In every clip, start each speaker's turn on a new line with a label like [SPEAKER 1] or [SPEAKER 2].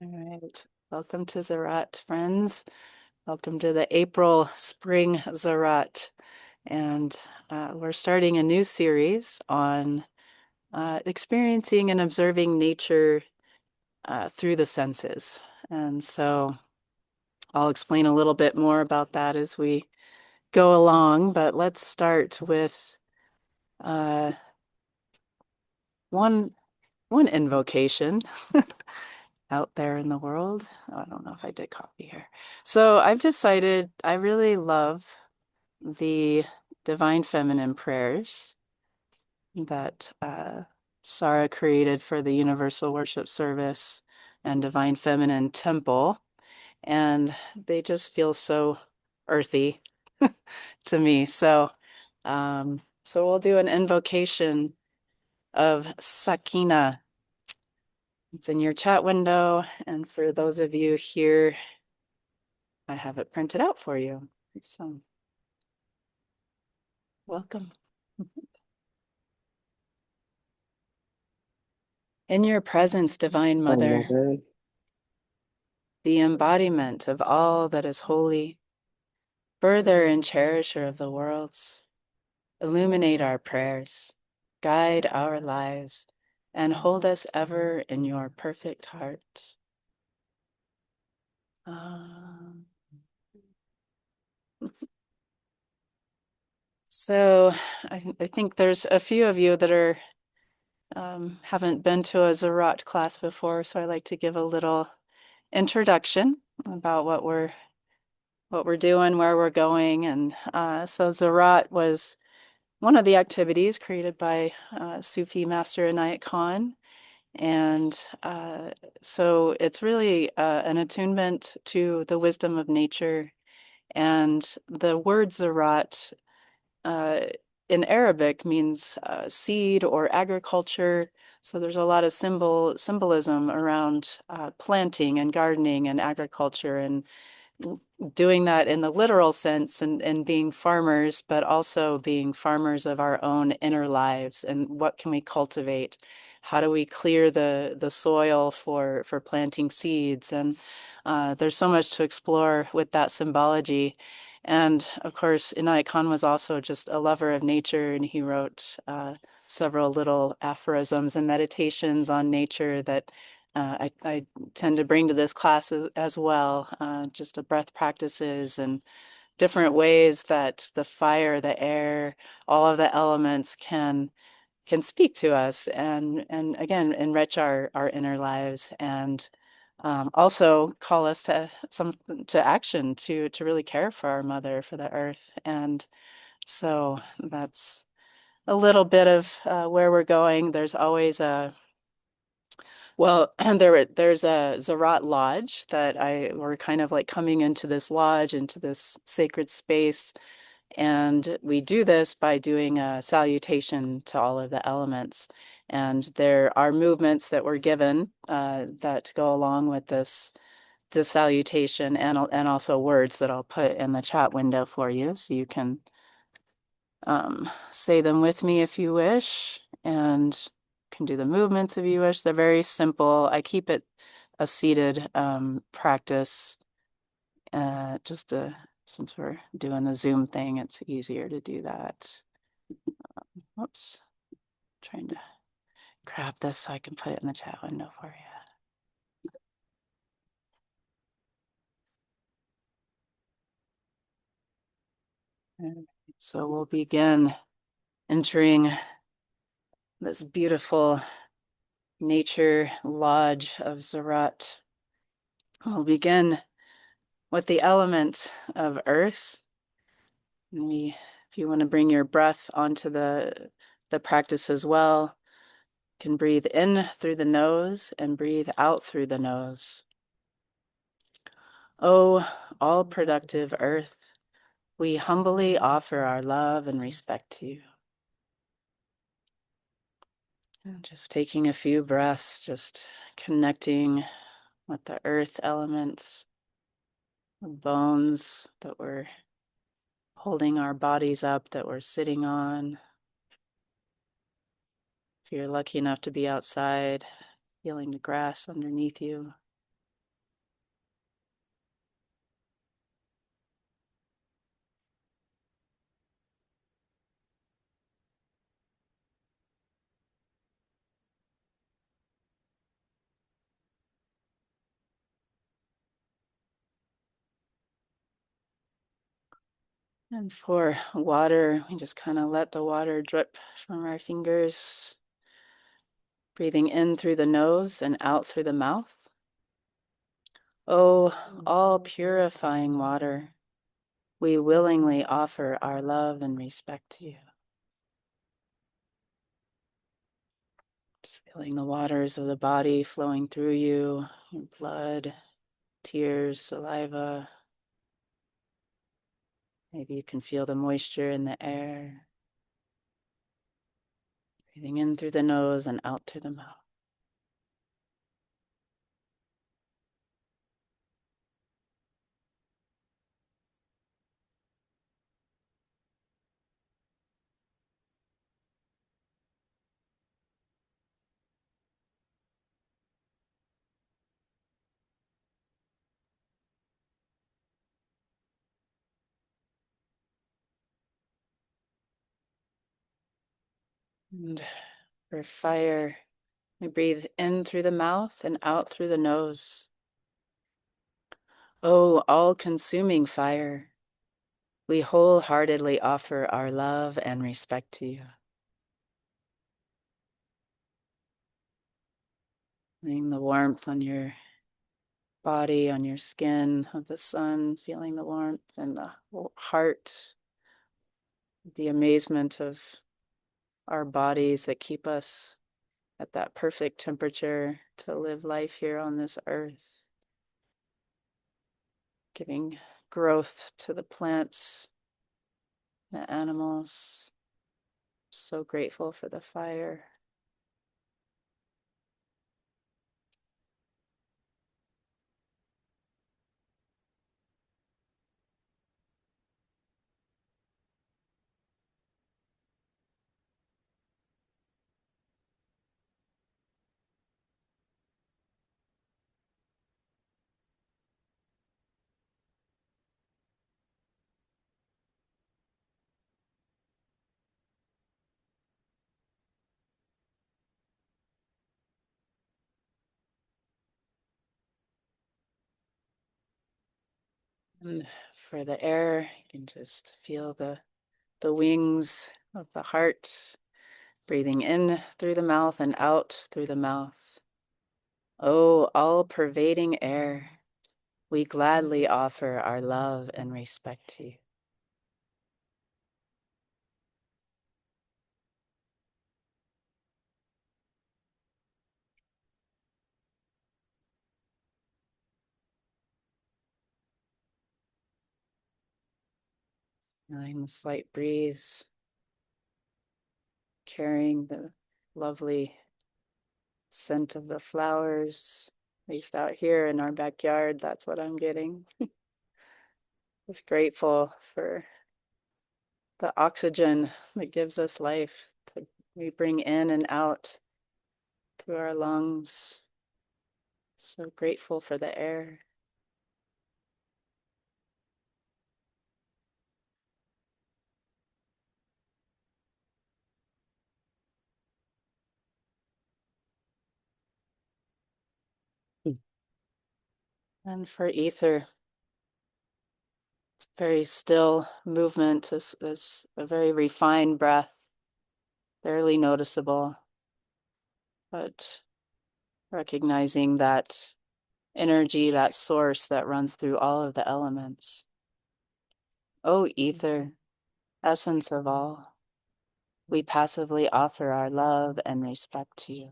[SPEAKER 1] All right. Welcome to Ziraat, friends. Welcome to the April Spring Ziraat. And we're starting a new series on experiencing and observing nature through the senses. And so I'll explain a little bit more about that as we go along, but let's start with uh, one one invocation out there in the world. Oh, I don't know if I did copy here. So I've decided I really love the Divine Feminine prayers that Sarah created for the Universal Worship Service and Divine Feminine Temple. And they just feel so earthy to me. So we'll do an invocation of Sakina. It's in your chat window. And for those of you here, I have it printed out for you. So welcome. In your presence, Divine
[SPEAKER 2] Oh,
[SPEAKER 1] Mother,
[SPEAKER 2] Mother,
[SPEAKER 1] the embodiment of all that is holy, further and cherisher of the worlds, illuminate our prayers, guide our lives, and hold us ever in your perfect heart. Um, so I think there's a few of you that are haven't been to a Ziraat class before, so I like to give a little introduction about what we're doing, where we're going, and so Ziraat was one of the activities created by Sufi Master Inayat Khan. And so it's really an attunement to the wisdom of nature. And the word Ziraat uh, in Arabic means seed or agriculture. So there's a lot of symbolism around planting and gardening and agriculture and doing that in the literal sense and being farmers, but also being farmers of our own inner lives and what can we cultivate? How do we clear the soil for planting seeds? And there's so much to explore with that symbology. And of course, Inayat Khan was also just a lover of nature, and he wrote several little aphorisms and meditations on nature that I tend to bring to this class as well, just the breath practices and different ways that the fire, the air, all of the elements can speak to us and again enrich our inner lives and also call us to action to really care for our mother, for the earth. And so that's a little bit of where we're going. There's always a well, and there's a Ziraat Lodge that we're kind of like coming into this lodge, into this sacred space, and we do this by doing a salutation to all of the elements. And there are movements that we're given that go along with this salutation, and also words that I'll put in the chat window for you, so you can say them with me if you wish, and can do the movements if you wish. They're very simple. I keep it a seated practice, just since we're doing the Zoom thing, it's easier to do that. Whoops, trying to grab this so I can put it in the chat window for you. So we'll begin entering this beautiful nature lodge of Ziraat. We'll begin with the element of earth. If you want to bring your breath onto the practice as well, you can breathe in through the nose and breathe out through the nose. O all productive earth, we humbly offer our love and respect to you. And just taking a few breaths, just connecting with the earth element, the bones that we're holding our bodies up, that we're sitting on. If you're lucky enough to be outside, feeling the grass underneath you. And for water, we just kind of let the water drip from our fingers, breathing in through the nose and out through the mouth. Oh, all purifying water, we willingly offer our love and respect to you. Just feeling the waters of the body flowing through you, your blood, tears, saliva. Maybe you can feel the moisture in the air. Breathing in through the nose and out through the mouth. And for fire, we breathe in through the mouth and out through the nose. Oh, all-consuming fire, we wholeheartedly offer our love and respect to you. Feeling the warmth on your body, on your skin of the sun, feeling the warmth and the heart, the amazement of our bodies that keep us at that perfect temperature to live life here on this earth, giving growth to the plants, the animals. So grateful for the fire. And for the air, you can just feel the wings of the heart, breathing in through the mouth and out through the mouth. Oh, all-pervading air, we gladly offer our love and respect to you. Feeling the slight breeze, carrying the lovely scent of the flowers. At least out here in our backyard, that's what I'm getting. Just grateful for the oxygen that gives us life that we bring in and out through our lungs. So grateful for the air. And for ether, very still movement is a very refined breath, barely noticeable, but recognizing that energy, that source that runs through all of the elements. Oh, ether, essence of all, we passively offer our love and respect to you.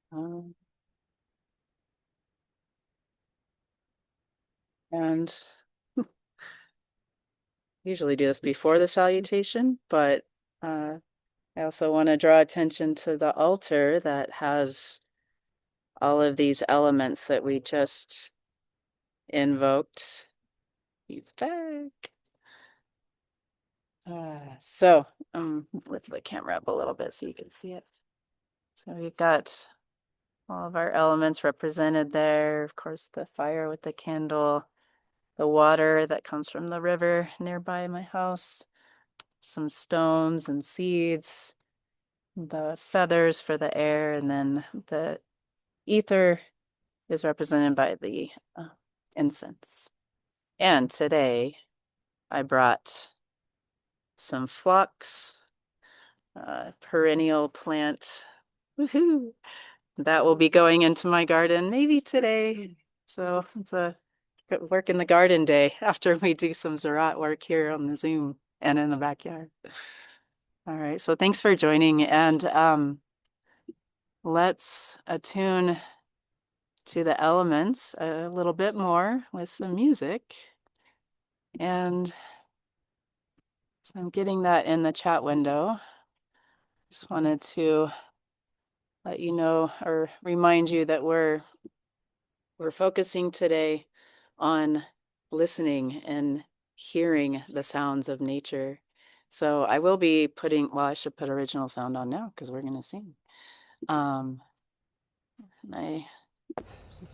[SPEAKER 1] Um, and usually do this before the salutation, but I also want to draw attention to the altar that has all of these elements that we just invoked. He's back. So lift the camera up a little bit so you can see it. So we've got all of our elements represented there. Of course, the fire with the candle, the water that comes from the river nearby my house, some stones and seeds, the feathers for the air, and then the ether is represented by the incense. And today I brought some phlox, perennial plant. Woohoo! That will be going into my garden maybe today. So it's a work in the garden day after we do some Ziraat work here on the Zoom and in the backyard. All right, so thanks for joining, and let's attune to the elements a little bit more with some music. And so I'm getting that in the chat window. Just wanted to let you know or remind you that we're focusing today on listening and hearing the sounds of nature. So I will be putting, well, I should put original sound on now because we're going to sing. And I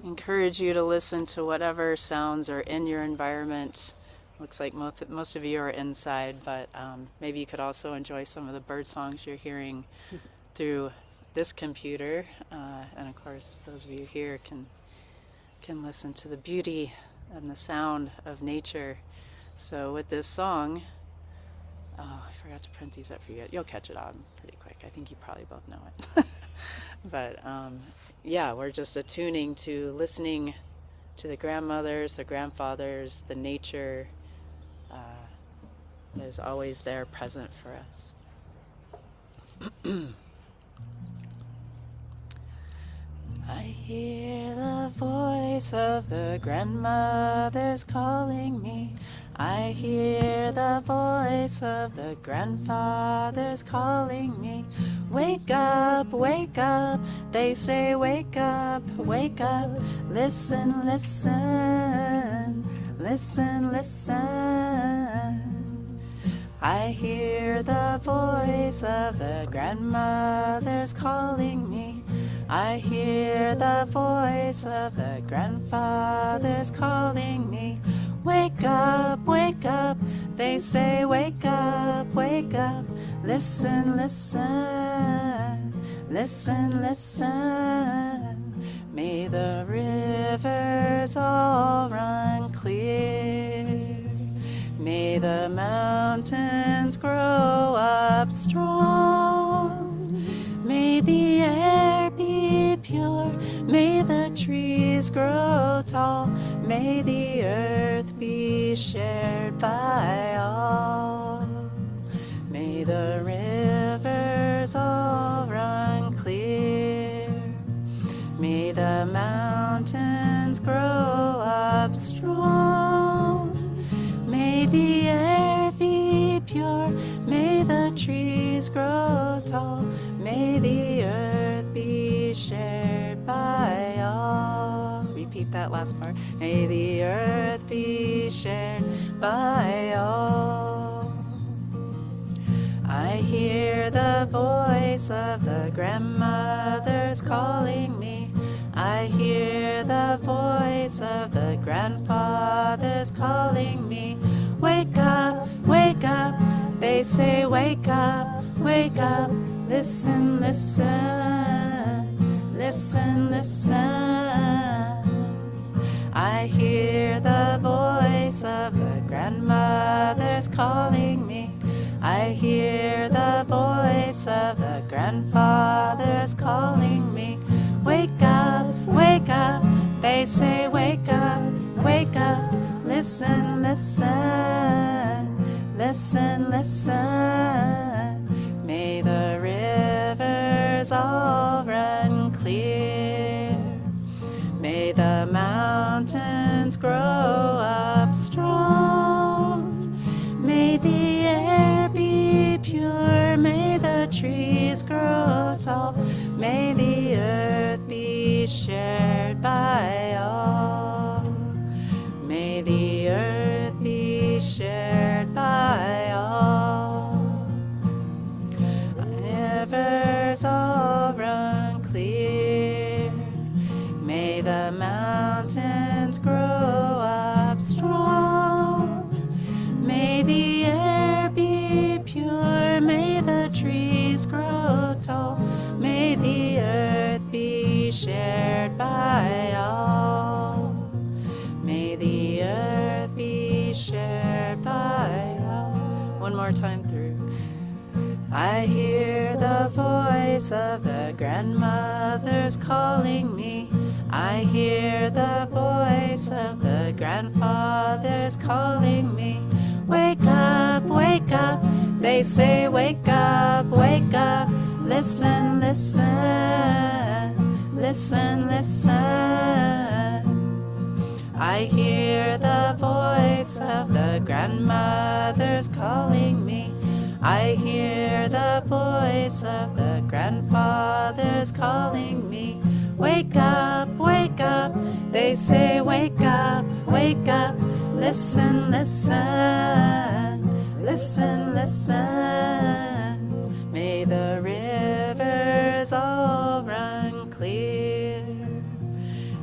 [SPEAKER 1] encourage you to listen to whatever sounds are in your environment. Looks like most of you are inside, but maybe you could also enjoy some of the bird songs you're hearing through this computer. And of course, those of you here can listen to the beauty and the sound of nature. So with this song, oh, I forgot to print these up for you. You'll catch it on pretty quick. I think you probably both know it. But yeah, we're just attuning to listening to the grandmothers, the grandfathers, the nature that is always there present for us. I hear the voice of the grandmothers calling me. I hear the voice of the grandfathers calling me. Wake up, they say wake up, listen, listen, listen, listen. I hear the voice of the grandmothers calling me. I hear the voice of the grandfathers calling me. Wake up, they say wake up, listen, listen, listen, listen. May the rivers all run clear. May the mountains grow up strong. May the air be pure. May the trees grow tall. May the earth be shared by all. May the rivers all run clear. May the mountains grow up strong. May the air be pure. May the trees grow tall. May the earth be shared by all. Repeat that last part. May the earth be shared by all. I hear the voice of the grandmothers calling me. I hear the voice of the grandfathers calling me. Wake up, they say wake up, listen, listen, listen, listen. I hear the voice of the grandmothers calling me. I hear the voice of the grandfathers calling me. Wake up, they say wake up, listen, listen, listen, listen. May the rivers all run clear. May the mountains grow up strong. May the air be pure. May the trees grow tall. May the earth be shared by all. May the earth be shared by all. Rivers all run clear. May the mountains grow up strong. I hear the voice of the grandmothers calling me. I hear the voice of the grandfathers calling me. Wake up, they say wake up, wake up. Listen, listen, listen, listen. I hear the voice of the grandmothers calling me. I hear the voice of the grandfathers calling me. Wake up, they say wake up, wake up. Listen, listen, listen, listen. May the rivers all run clear.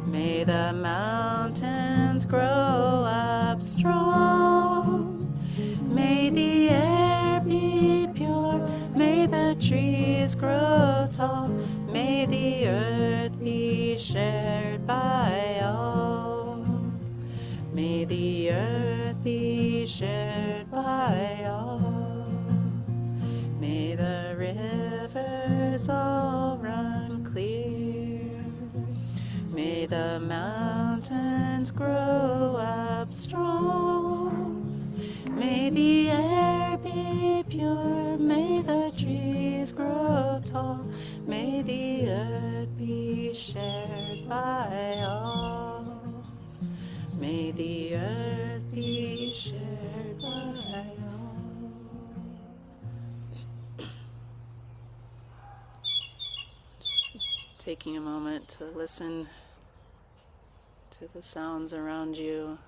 [SPEAKER 1] May the mountains grow up strong. May the air be pure. May the trees grow tall. May the earth be shared by all. May the earth be shared by all. May the rivers all run clear. May the mountains grow up strong. May the air be pure. May the trees grow tall. May the earth be shared by all. May the earth be shared by all. Just taking a moment to listen to the sounds around you.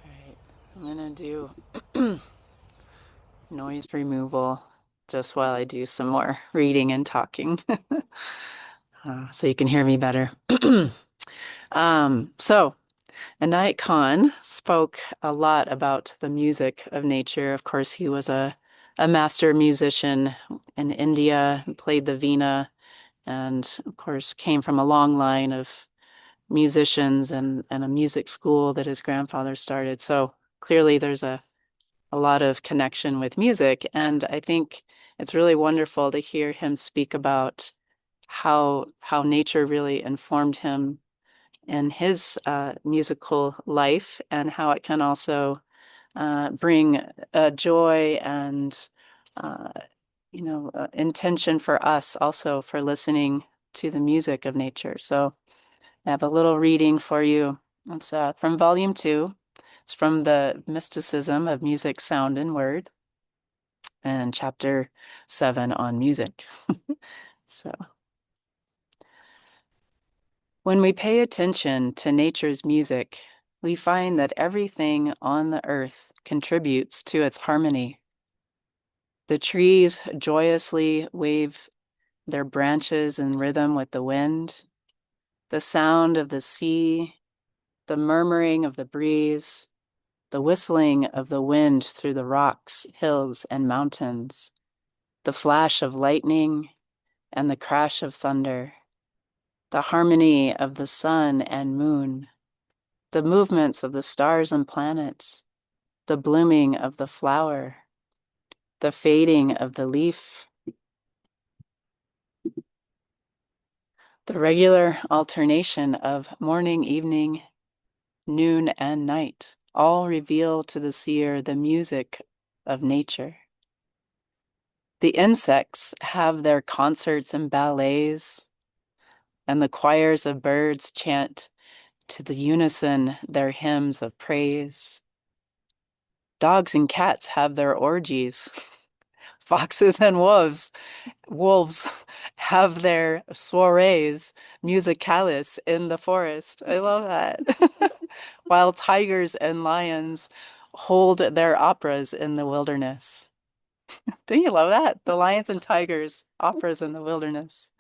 [SPEAKER 1] All right, I'm gonna do noise removal just while I do some more reading and talking, so you can hear me better. So Anait Khan spoke a lot about the music of nature. Of course, he was a master musician in India, played the veena, and of course came from a long line of musicians and a music school that his grandfather started. So clearly there's a lot of connection with music. And I think it's really wonderful to hear him speak about how nature really informed him in his musical life and how it can also bring joy and uh, intention for us also for listening to the music of nature. So I have a little reading for you. It's from volume 2. It's from the Mysticism of Music, Sound, and Word, and chapter 7 on music. So, when we pay attention to nature's music, we find that everything on the earth contributes to its harmony. The trees joyously wave their branches in rhythm with the wind, the sound of the sea, the murmuring of the breeze, the whistling of the wind through the rocks, hills, and mountains, the flash of lightning and the crash of thunder, the harmony of the sun and moon, the movements of the stars and planets, the blooming of the flower, the fading of the leaf, the regular alternation of morning, evening, noon, and night, all reveal to the seer the music of nature. The insects have their concerts and ballets, and the choirs of birds chant to the unison their hymns of praise. Dogs and cats have their orgies. Foxes and wolves wolves have their soirees musicalis in the forest. I love that. While tigers and lions hold their operas in the wilderness. Don't you love that? The lions and tigers, operas in the wilderness.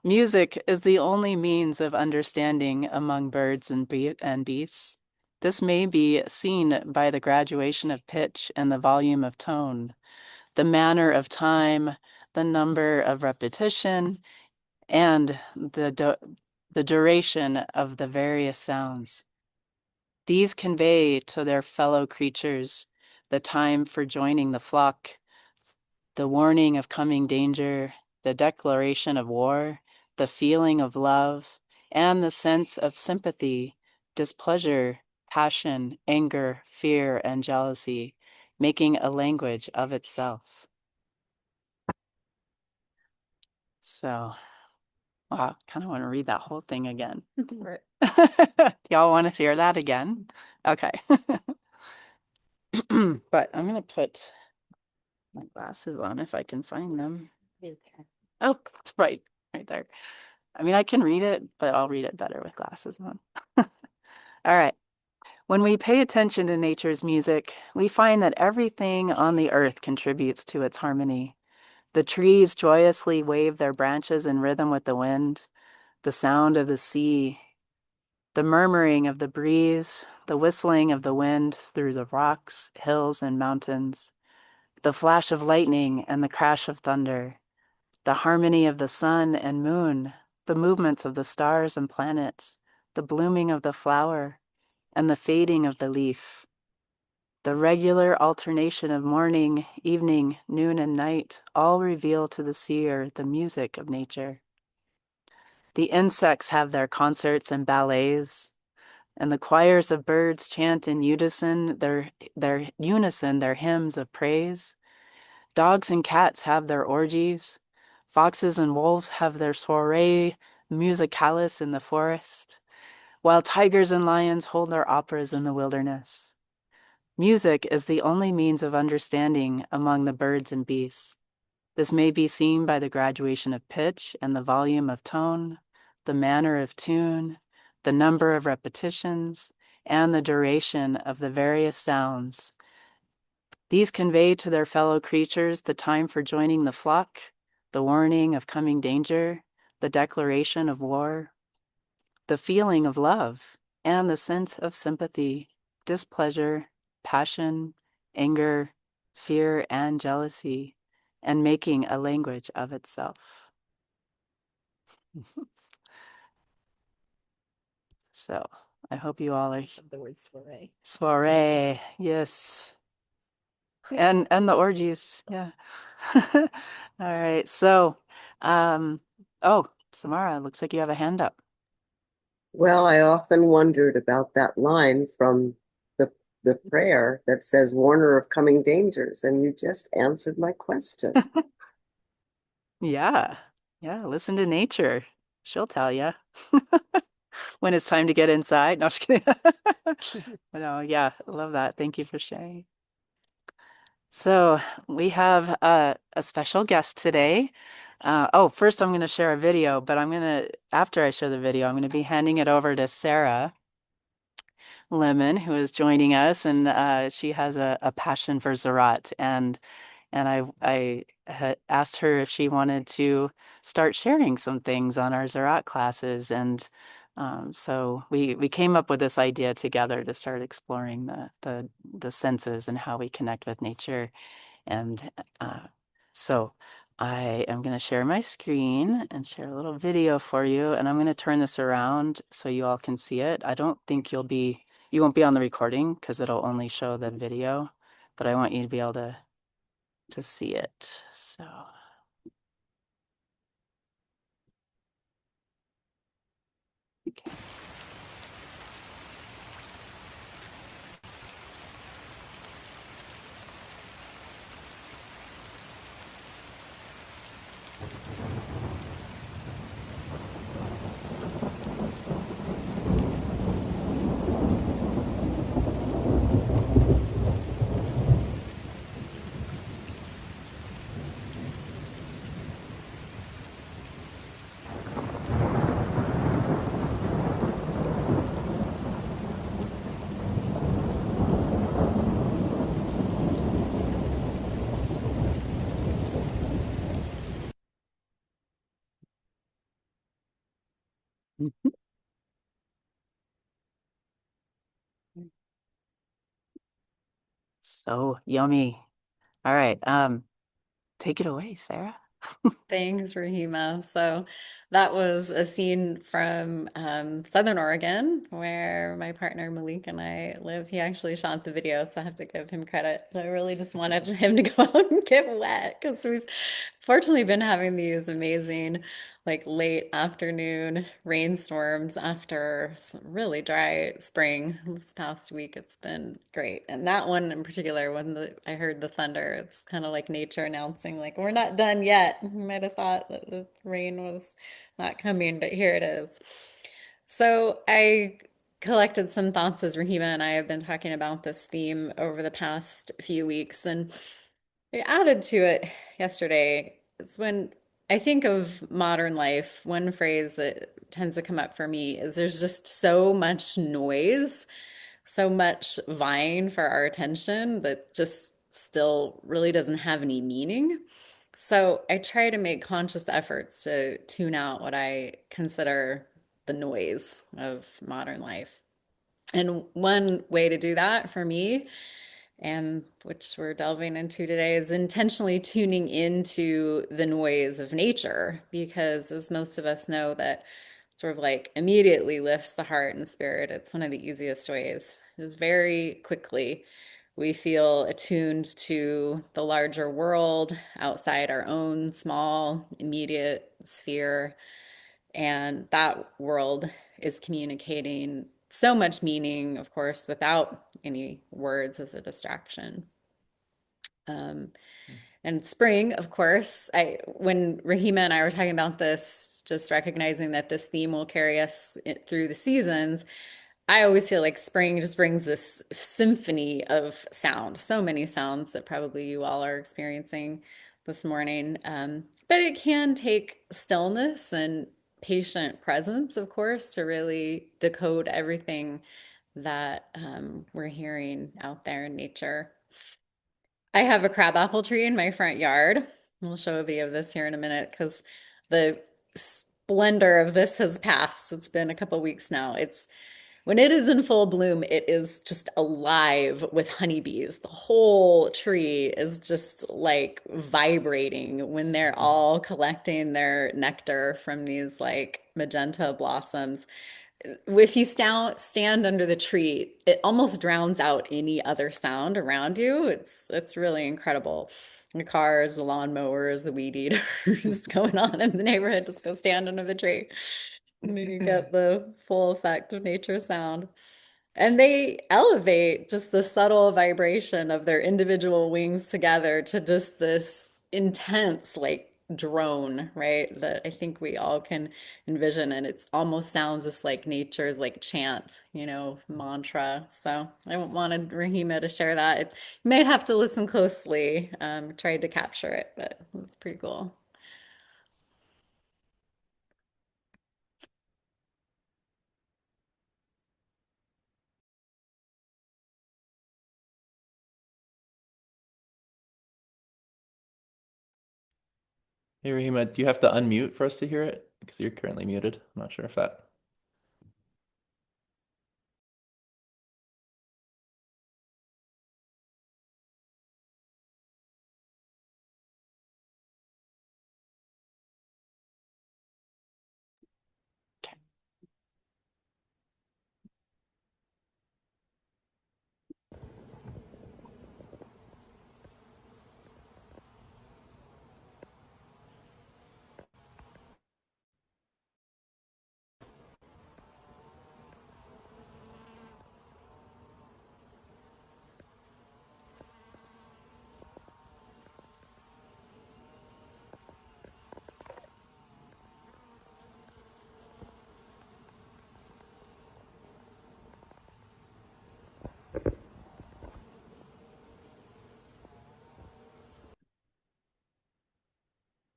[SPEAKER 1] Music is the only means of understanding among birds and beasts. This may be seen by the graduation of pitch and the volume of tone, the manner of time, the number of repetition, and the duration of the various sounds. These convey to their fellow creatures the time for joining the flock, the warning of coming danger, the declaration of war, the feeling of love, and the sense of sympathy, displeasure, passion, anger, fear, and jealousy, making a language of itself. So, wow, kind of want to read that whole thing again.
[SPEAKER 2] Right.
[SPEAKER 1] Y'all want to hear that again? Okay. But I'm going to put my glasses on if I can find them. Oh, it's right there. I mean, I can read it, but I'll read it better with glasses on. All right. When we pay attention to nature's music, we find that everything on the earth contributes to its harmony. The trees joyously wave their branches in rhythm with the wind, the sound of the sea, the murmuring of the breeze, the whistling of the wind through the rocks, hills, and mountains, the flash of lightning and the crash of thunder, the harmony of the sun and moon, the movements of the stars and planets, the blooming of the flower, and the fading of the leaf, the regular alternation of morning, evening, noon, and night all reveal to the seer the music of nature. The insects have their concerts and ballets, and the choirs of birds chant in unison their hymns of praise. Dogs and cats have their orgies. Foxes and wolves have their soiree musicalis in the forest, while tigers and lions hold their operas in the wilderness. Music is the only means of understanding among the birds and beasts. This may be seen by the graduation of pitch and the volume of tone, the manner of tune, the number of repetitions, and the duration of the various sounds. These convey to their fellow creatures the time for joining the flock, the warning of coming danger, the declaration of war, the feeling of love, and the sense of sympathy, displeasure, passion, anger, fear, and jealousy, and making a language of itself. So I hope you all are
[SPEAKER 2] The word soiree.
[SPEAKER 1] soiree, yes. And the orgies, yeah. All right. So, oh, Samara, looks like you have a hand up.
[SPEAKER 3] Well, I often wondered about that line from the prayer that says, "Warner of coming dangers," and you just answered my question.
[SPEAKER 1] Yeah. Yeah, listen to nature. She'll tell you when it's time to get inside. No, I'm just kidding. No, yeah, I love that. Thank you for sharing. So we have a special guest today. Oh, first I'm going to share a video, but after I share the video, I'm going to be handing it over to Sarah Lemon, who is joining us, and she has a passion for Ziraat, and I had asked her if she wanted to start sharing some things on our Ziraat classes, and so we came up with this idea together to start exploring the senses and how we connect with nature, and so I am going to share my screen and share a little video for you, and I'm going to turn this around so you all can see it. I don't think you won't be on the recording because it'll only show the video, but I want you to be able to see it. So okay. Mhm. So yummy. All right. Take it away, Sarah.
[SPEAKER 2] Thanks, Rahima. So that was a scene from Southern Oregon where my partner Malik and I live. He actually shot the video, so I have to give him credit. I really just wanted him to go out and get wet because we've fortunately been having these amazing, like late afternoon rainstorms after some really dry spring this past week. It's been great. And that one in particular, when I heard the thunder, it's kind of like nature announcing, like, we're not done yet. You might have thought that the rain was not coming, but here it is. So I collected some thoughts as Rahima and I have been talking about this theme over the past few weeks, and I added to it yesterday. It's when I think of modern life, one phrase that tends to come up for me is there's just so much noise, so much vying for our attention that just still really doesn't have any meaning. So I try to make conscious efforts to tune out what I consider the noise of modern life. And one way to do that for me, and which we're delving into today, is intentionally tuning into the noise of nature, because as most of us know, that sort of like immediately lifts the heart and spirit. It's one of the easiest ways. Just very quickly, we feel attuned to the larger world outside our own small, immediate sphere. And that world is communicating so much meaning, of course, without any words as a distraction. Um, and spring, of course, when Rahima and I were talking about this, just recognizing that this theme will carry us through the seasons, I always feel like spring just brings this symphony of sound, so many sounds that probably you all are experiencing this morning. But it can take stillness and patient presence, of course, to really decode everything that we're hearing out there in nature. I have a crabapple tree in my front yard. We'll show a video of this here in a minute because the splendor of this has passed. It's been a couple weeks now. It's when it is in full bloom, it is just alive with honeybees. The whole tree is just like vibrating when they're all collecting their nectar from these like magenta blossoms. If you stand under the tree, it almost drowns out any other sound around you. It's really incredible. The cars, the lawnmowers, the weed eaters going on in the neighborhood, just go stand under the tree. And you get the full effect of nature sound. And they elevate just the subtle vibration of their individual wings together to just this intense, like drone, right? That I think we all can envision. And it almost sounds just like nature's like chant, mantra. So I wanted Rahima to share that. You might have to listen closely. Tried to capture it, but it was pretty cool.
[SPEAKER 4] Hey Rahima, do you have to unmute for us to hear it? Because you're currently muted. I'm not sure if that.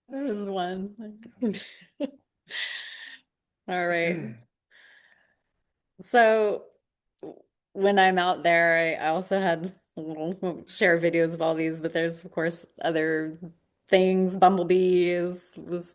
[SPEAKER 2] There was one. All right. So when I'm out there, I also had a little won't share videos of all these, but there's of course other things, bumblebees, was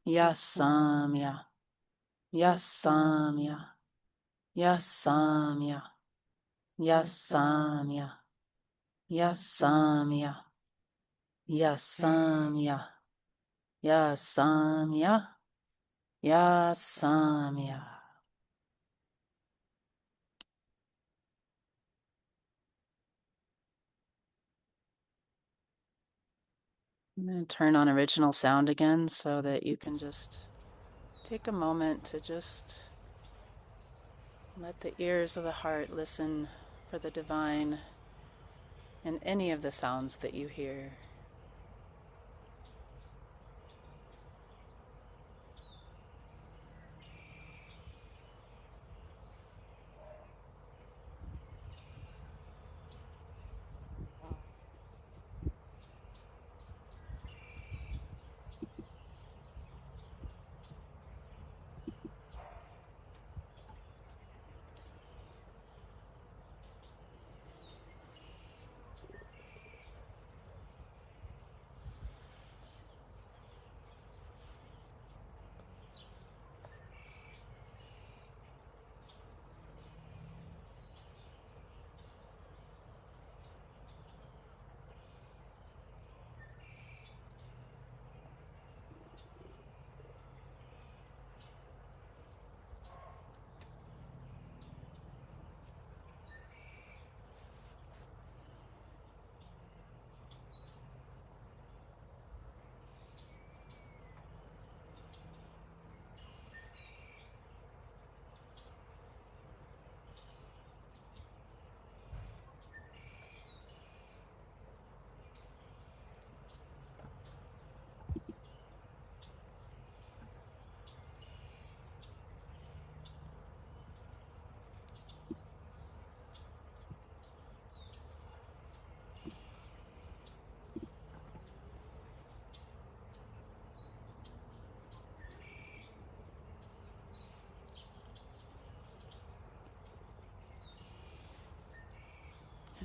[SPEAKER 1] Yasamya, Yasamya, Yasamya, Yasamya, Yasamya, Yasamya, Yasamya, Yasamya. I'm going to turn on original sound again so that you can just take a moment to just let the ears of the heart listen for the divine in any of the sounds that you hear.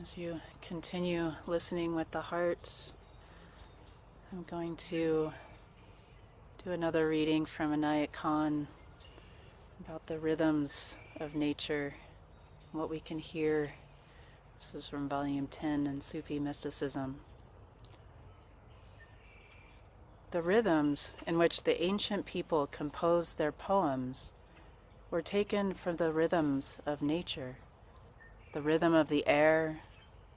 [SPEAKER 1] As you continue listening with the heart, I'm going to do another reading from Inayat Khan about the rhythms of nature, what we can hear. This is from Volume 10 in Sufi Mysticism. The rhythms in which the ancient people composed their poems were taken from the rhythms of nature, the rhythm of the air,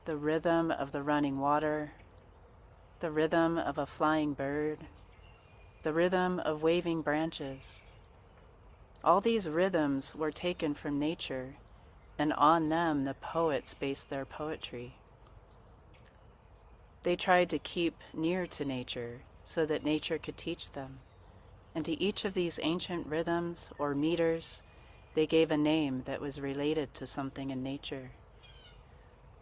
[SPEAKER 1] the rhythm of the running water, the rhythm of a flying bird, the rhythm of waving branches. All these rhythms were taken from nature, and on them the poets based their poetry. They tried to keep near to nature so that nature could teach them, and to each of these ancient rhythms or meters, they gave a name that was related to something in nature.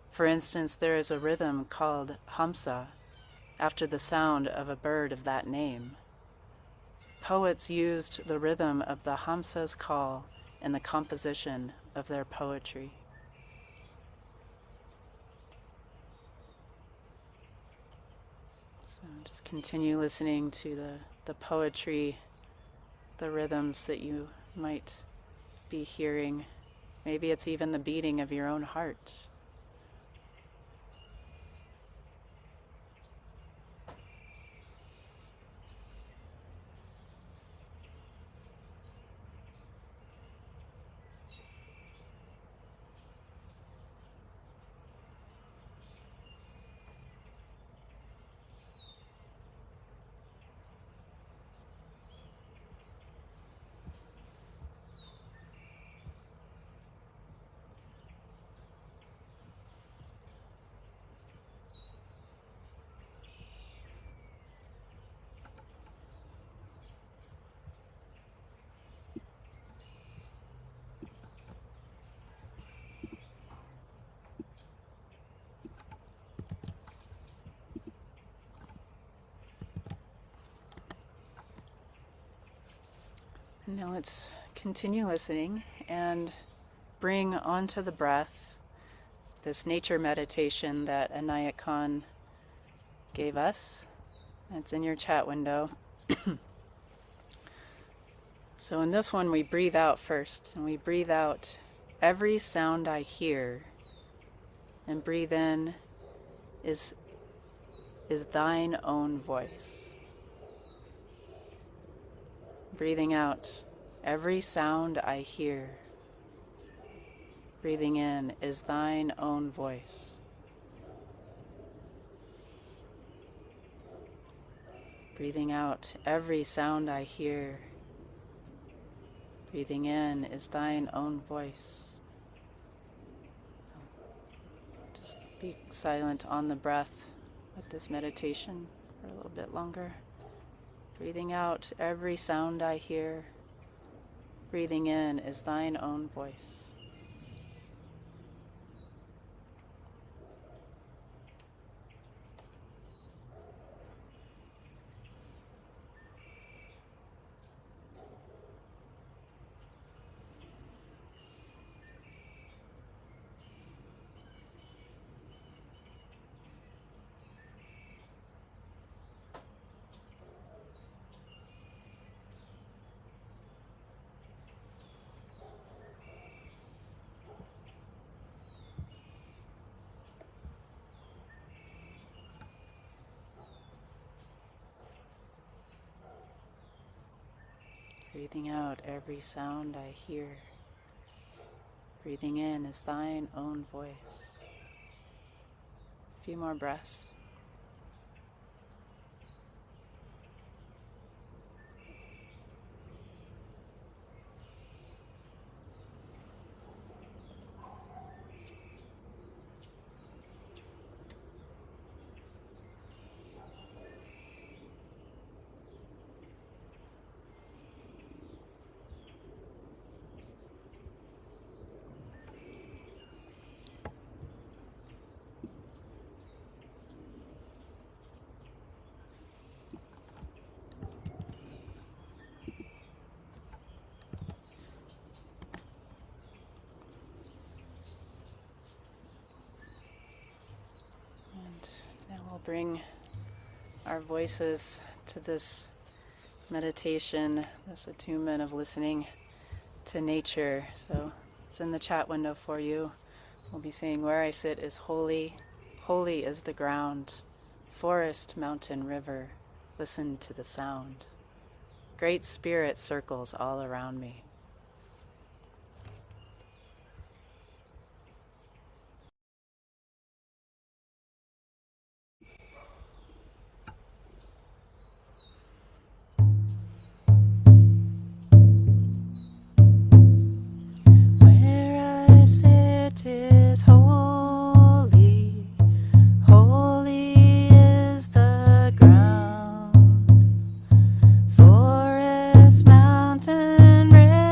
[SPEAKER 1] For instance, there is a rhythm called Hamsa, after the sound of a bird of that name. Poets used the rhythm of the Hamsa's call in the composition of their poetry. So just continue listening to the poetry, the rhythms that you might be hearing. Maybe it's even the beating of your own heart. Now let's continue listening and bring onto the breath this nature meditation that Inayat Khan gave us. It's in your chat window. So in this one, we breathe out first, and we breathe out every sound I hear, and breathe in is thine own voice. Breathing out every sound I hear, breathing in is thine own voice. Breathing out every sound I hear, breathing in is thine own voice. Just be silent on the breath with this meditation for a little bit longer. Breathing out every sound I hear, breathing in is thine own voice. Breathing out every sound I hear, breathing in is thine own voice. A few more breaths. And now we'll bring our voices to this meditation, this attunement of listening to nature. So it's in the chat window for you. We'll be saying, where I sit is holy, holy is the ground, forest, mountain, river, listen to the sound. Great Spirit circles all around me. Where I sit is holy, holy is the ground, forest, mountain, river.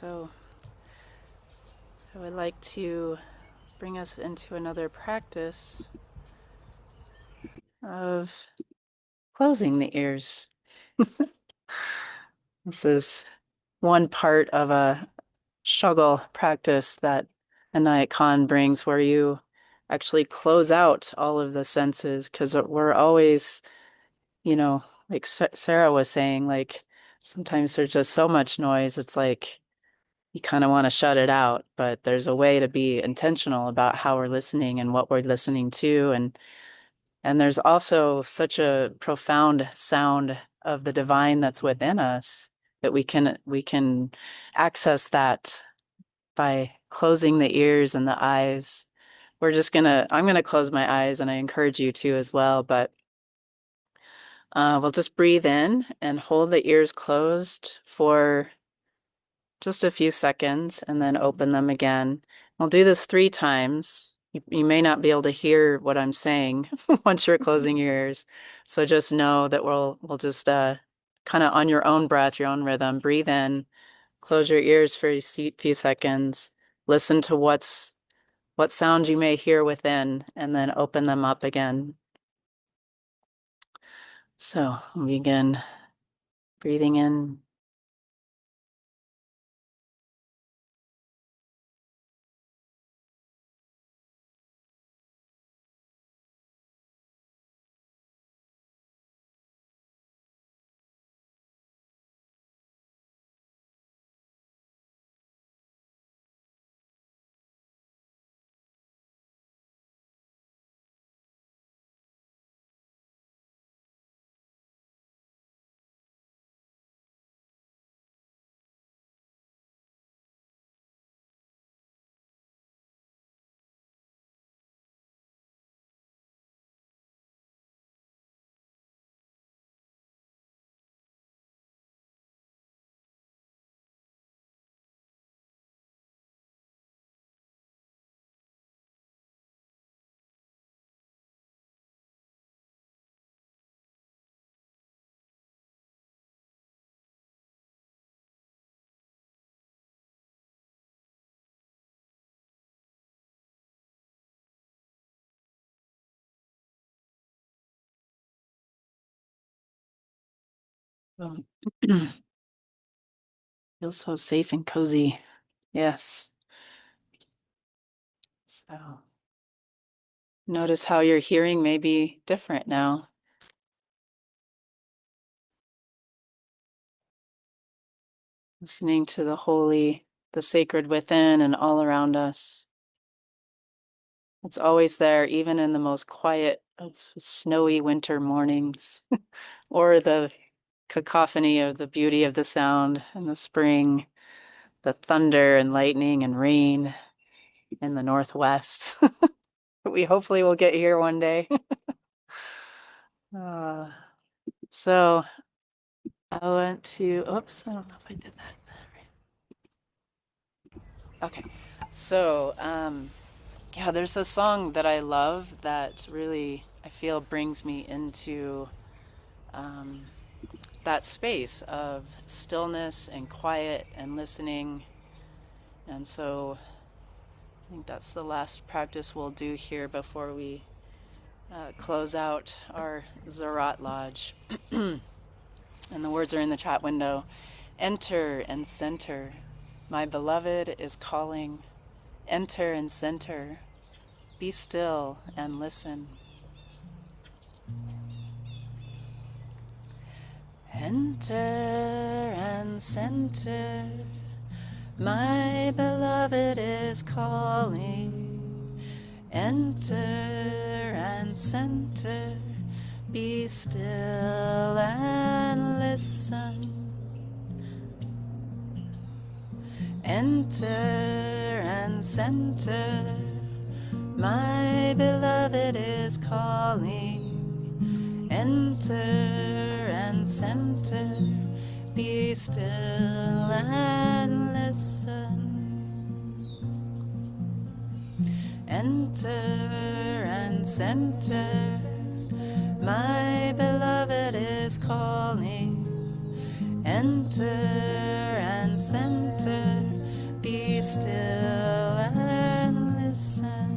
[SPEAKER 1] So I would like to bring us into another practice of closing the ears. This is one part of a shuggle practice that Anayat Khan brings, where you actually close out all of the senses, because we're always, like Sarah was saying, like sometimes there's just so much noise, it's like you kind of want to shut it out, but there's a way to be intentional about how we're listening and what we're listening to, and there's also such a profound sound of the divine that's within us that we can access that by closing the ears and the eyes. I'm gonna close my eyes, and I encourage you to as well, but we'll just breathe in and hold the ears closed for just a few seconds and then open them again. I'll do this 3 times. You may not be able to hear what I'm saying once you're closing your ears. So just know that we'll just kind of on your own breath, your own rhythm, breathe in, close your ears for a few seconds, listen to what sounds you may hear within, and then open them up again. So we'll begin breathing in. Um, Feels so safe and cozy. Yes. So notice how your hearing may be different now. Listening to the holy, the sacred within and all around us. It's always there, even in the most quiet of snowy winter mornings, or the cacophony of the beauty of the sound in the spring, the thunder and lightning and rain in the northwest. We hopefully will get here one day. Uh, so I went to, oops, I don't know if I did that. Okay, so yeah, there's a song that I love that really I feel brings me into um, that space of stillness and quiet and listening. And so I think that's the last practice we'll do here before we close out our Ziraat Lodge. And the words are in the chat window. Enter and center. My beloved is calling. Enter and center. Be still and listen. Enter and center. My beloved is calling. Enter and center. Be still and listen. Enter and center. My beloved is calling. Enter and center. Be still and listen. Enter and center. My beloved is calling. Enter and center. center. Be still and listen.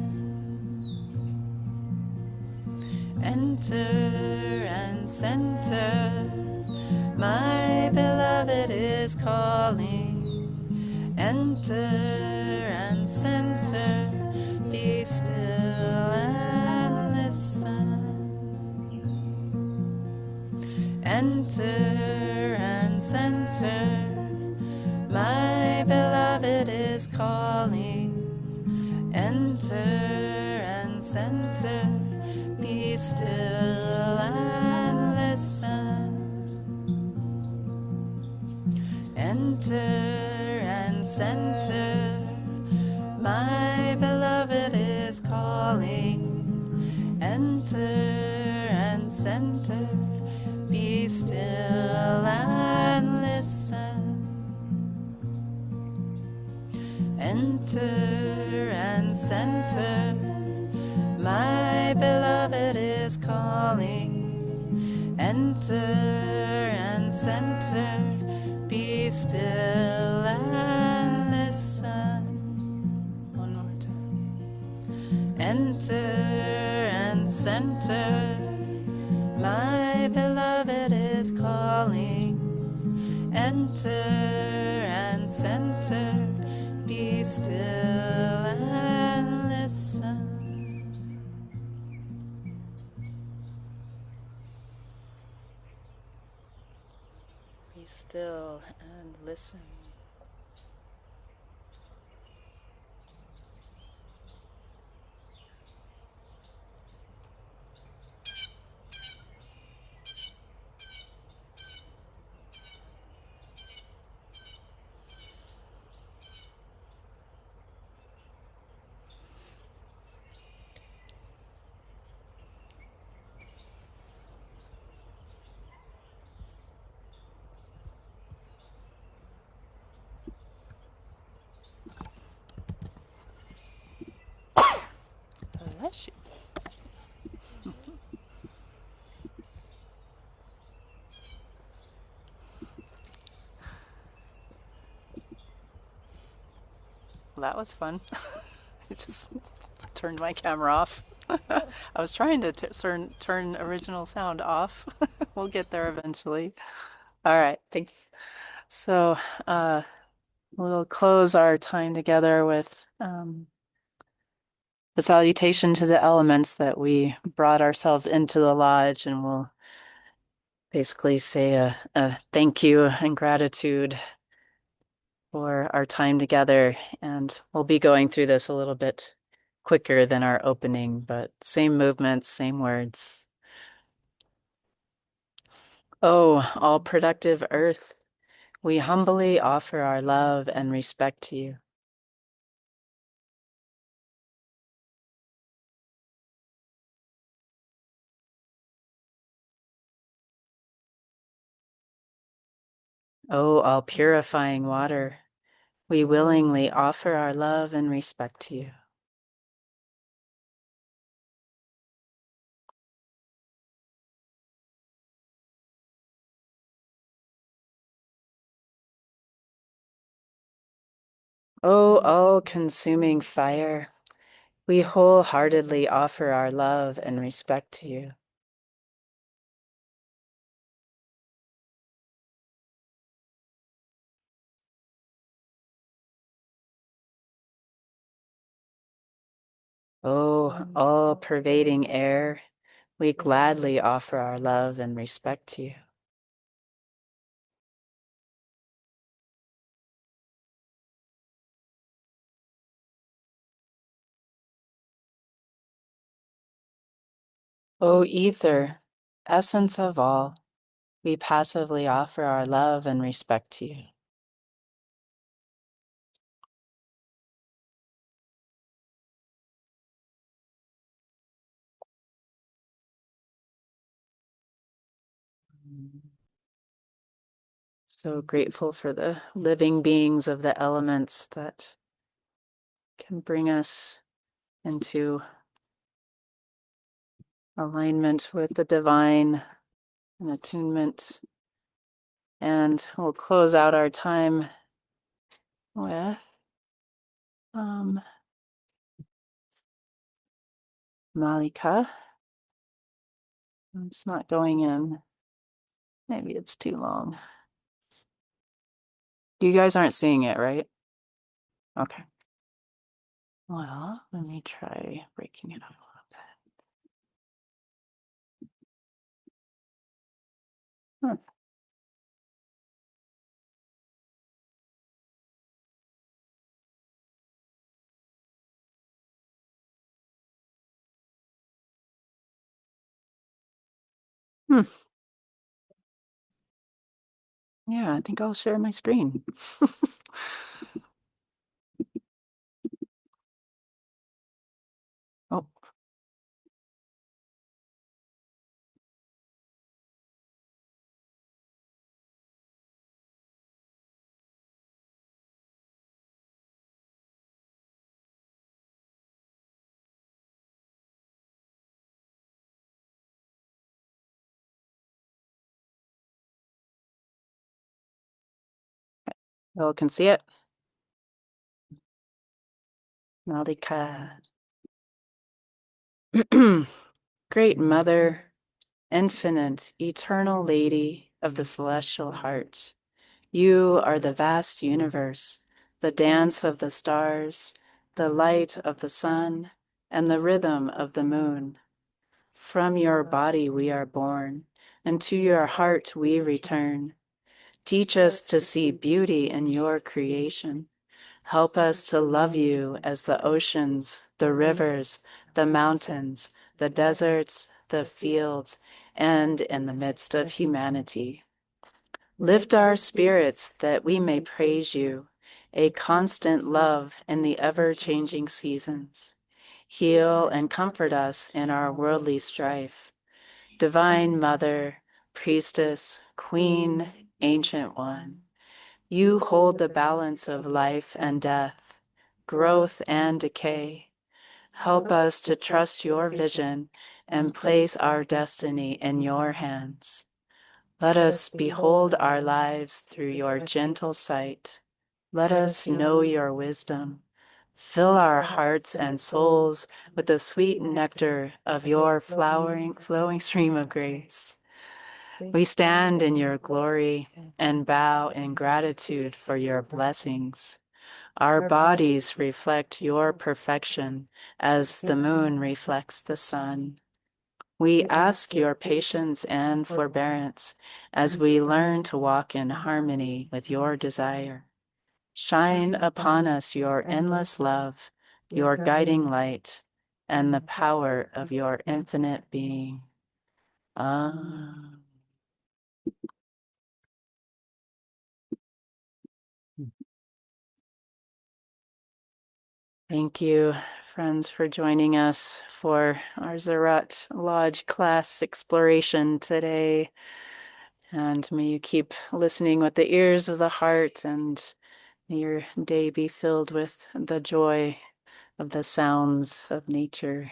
[SPEAKER 1] Enter and center. My beloved is calling. Enter and center. Be still and listen. Enter and center. My beloved is calling. Enter and center. Be still and listen. Enter and center. My beloved is calling. Enter and center. Be still and listen. Enter and center. My beloved is calling. Enter and center. Be still and listen. One more time. Enter and center. My beloved is calling. Enter and center. Be still and listen. Be still and listen. Bless you. That was fun. I just turned my camera off. I was trying to turn original sound off. We'll get there eventually. All right, thanks. So we'll close our time together with the salutation to the elements that we brought ourselves into the lodge, and we'll basically say a thank you and gratitude for our time together. And we'll be going through this a little bit quicker than our opening, but same movements, same words. Oh, all productive earth, we humbly offer our love and respect to you. Oh, all purifying water, we willingly offer our love and respect to you. Oh, all-consuming fire, we wholeheartedly offer our love and respect to you. Oh, all-pervading air, we gladly offer our love and respect to you. O ether, essence of all, we passively offer our love and respect to you. So grateful for the living beings of the elements that can bring us into alignment with the divine and attunement. And we'll close out our time with um, Malika. It's not going in. Maybe it's too long. You guys aren't seeing it, right? Okay. Well, let me try breaking it up a little bit. Hmm. Yeah, I think I'll share my screen. Oh, you all can see it. Malika. Great Mother, infinite, eternal Lady of the celestial heart. You are the vast universe, the dance of the stars, the light of the sun, and the rhythm of the moon. From your body we are born, and to your heart we return. Teach us to see beauty in your creation. Help us to love you as the oceans, the rivers, the mountains, the deserts, the fields, and in the midst of humanity. Lift our spirits that we may praise you, a constant love in the ever-changing seasons. Heal and comfort us in our worldly strife. Divine Mother, Priestess, Queen, Ancient One, you hold the balance of life and death, growth and decay. Help us to trust your vision and place our destiny in your hands. Let us behold our lives through your gentle sight. Let us know your wisdom. Fill our hearts and souls with the sweet nectar of your flowing stream of grace. We stand in your glory and bow in gratitude for your blessings. Our bodies reflect your perfection as the moon reflects the sun. We ask your patience and forbearance as we learn to walk in harmony with your desire. Shine upon us your endless love, your guiding light, and the power of your infinite being. Amen. Thank you, friends, for joining us for our Ziraat Lodge class exploration today. And may you keep listening with the ears of the heart, and may your day be filled with the joy of the sounds of nature.